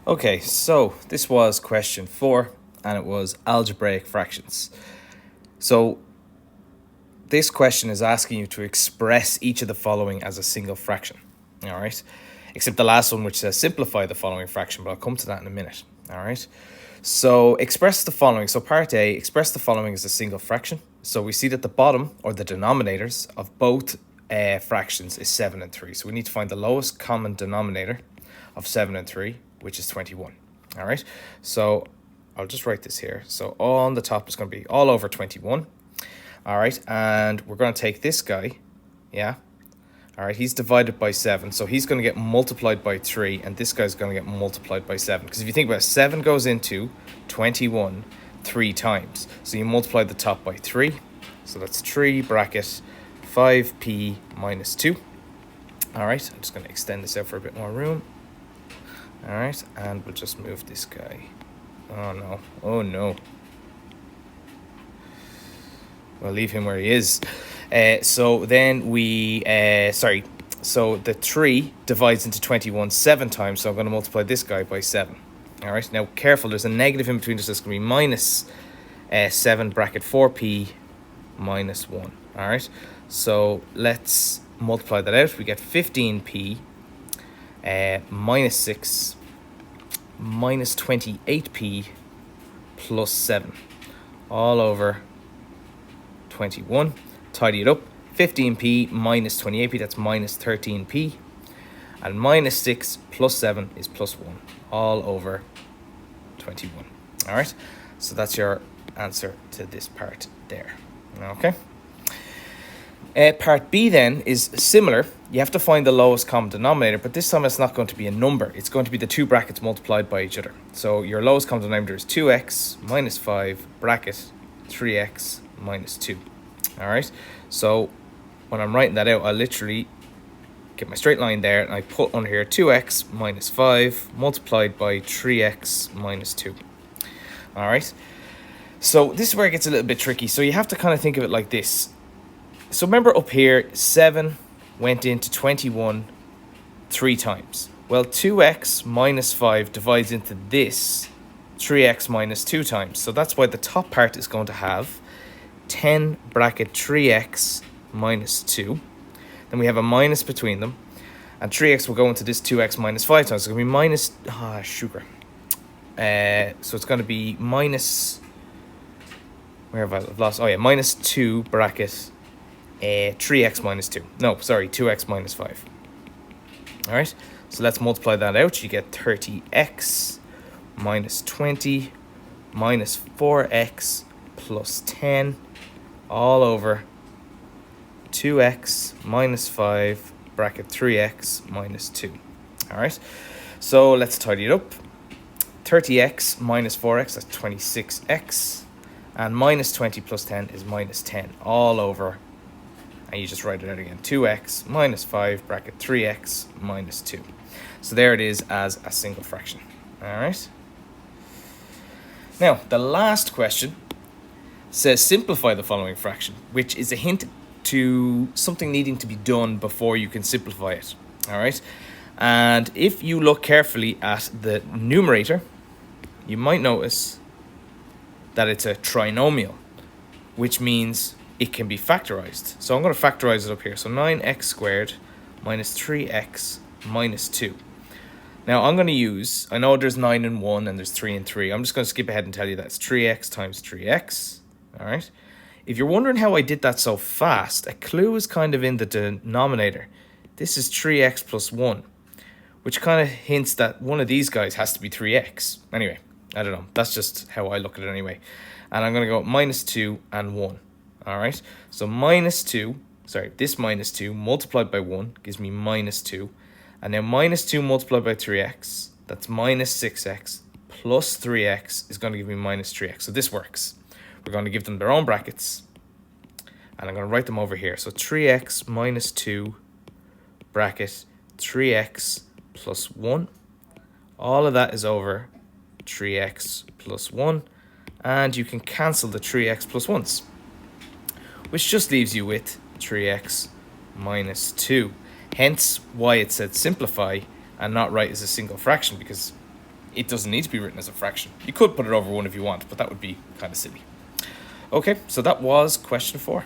Okay, so this was question 4, and it was algebraic fractions. So this question is asking you to express each of the following as a single fraction. All right, except the last one, which says simplify the following fraction, but I'll come to that in a minute. All right, so express the following. So part A, express the following as a single fraction. So we see that the bottom, or the denominators, of both fractions is 7 and 3. So we need to find the lowest common denominator of 7 and 3, which is 21. All right, so I'll just write this here. So on the top is going to be all over 21. All right, and we're going to take this guy, yeah. All right, he's divided by 7, so he's going to get multiplied by 3, and this guy's going to get multiplied by 7. Because if you think about it, 7 goes into 21 3 times. So you multiply the top by 3, so that's 3 bracket 5p minus 2. All right, I'm just going to extend this out for a bit more room. All right, and we'll just move this guy. Oh no, oh no. We'll leave him where he is. So then we, so the 3 divides into 21 7 times, so I'm going to multiply this guy by 7. All right, now careful, there's a negative in between, so it's going to be minus 7 bracket 4p minus 1. All right, so let's multiply that out. We get 15p minus 6 minus 28p plus 7 all over 21. Tidy it up. 15p minus 28p, that's minus 13p. And minus 6 plus 7 is plus 1 all over 21. All right, so that's your answer to this part there. Okay. Part B then is similar. You have to find the lowest common denominator, but this time it's not going to be a number. It's going to be the two brackets multiplied by each other. So your lowest common denominator is 2x minus 5 bracket 3x minus 2. All right, so when I'm writing that out, I literally get my straight line there, and I put under here 2x minus 5 multiplied by 3x minus 2. All right, so this is where it gets a little bit tricky. So you have to kind of think of it like this. So remember up here, 7 went into 21 3 times. Well, 2x minus 5 divides into this 3x minus 2 times. So that's why the top part is going to have 10 bracket 3x minus 2. Then we have a minus between them. And 3x will go into this 2x minus 5 times. So it's going to be minus... sugar. So it's going to be minus... Where have I lost? Oh, yeah. Minus 2 bracket 3x minus 2. No, sorry. 2x minus 5. All right. So let's multiply that out. You get 30x minus 20 minus 4x plus 10 all over 2x minus 5 bracket 3x minus 2. All right, so let's tidy it up. 30x minus 4x, that's 26x, and minus 20 plus 10 is minus 10 all over, and you just write it out again, 2x minus 5 bracket 3x minus 2. So there it is as a single fraction. All right, now the last question says simplify the following fraction, which is a hint to something needing to be done before you can simplify it. All right, and if you look carefully at the numerator, you might notice that it's a trinomial, which means it can be factorized. So I'm going to factorize it up here. So 9x squared minus 3x minus 2. Now I'm going to use, I know there's 9 and 1 and there's 3 and 3. I'm just going to skip ahead and tell you that's 3x times 3x. All right. If you're wondering how I did that so fast, a clue is kind of in the denominator. This is 3x plus 1, which kind of hints that one of these guys has to be 3x. Anyway, I don't know. That's just how I look at it anyway. And I'm going to go minus 2 and 1. All right. So this minus 2 multiplied by 1 gives me minus 2. And now minus 2 multiplied by 3x, that's minus 6x plus 3x is going to give me minus 3x. So this works. We're going to give them their own brackets, and I'm going to write them over here. So 3x minus 2 bracket 3x plus 1. All of that is over 3x plus 1, and you can cancel the 3x plus 1s, which just leaves you with 3x minus 2. Hence why it said simplify and not write as a single fraction, because it doesn't need to be written as a fraction. You could put it over 1 if you want, but that would be kind of silly. Okay, so that was question 4.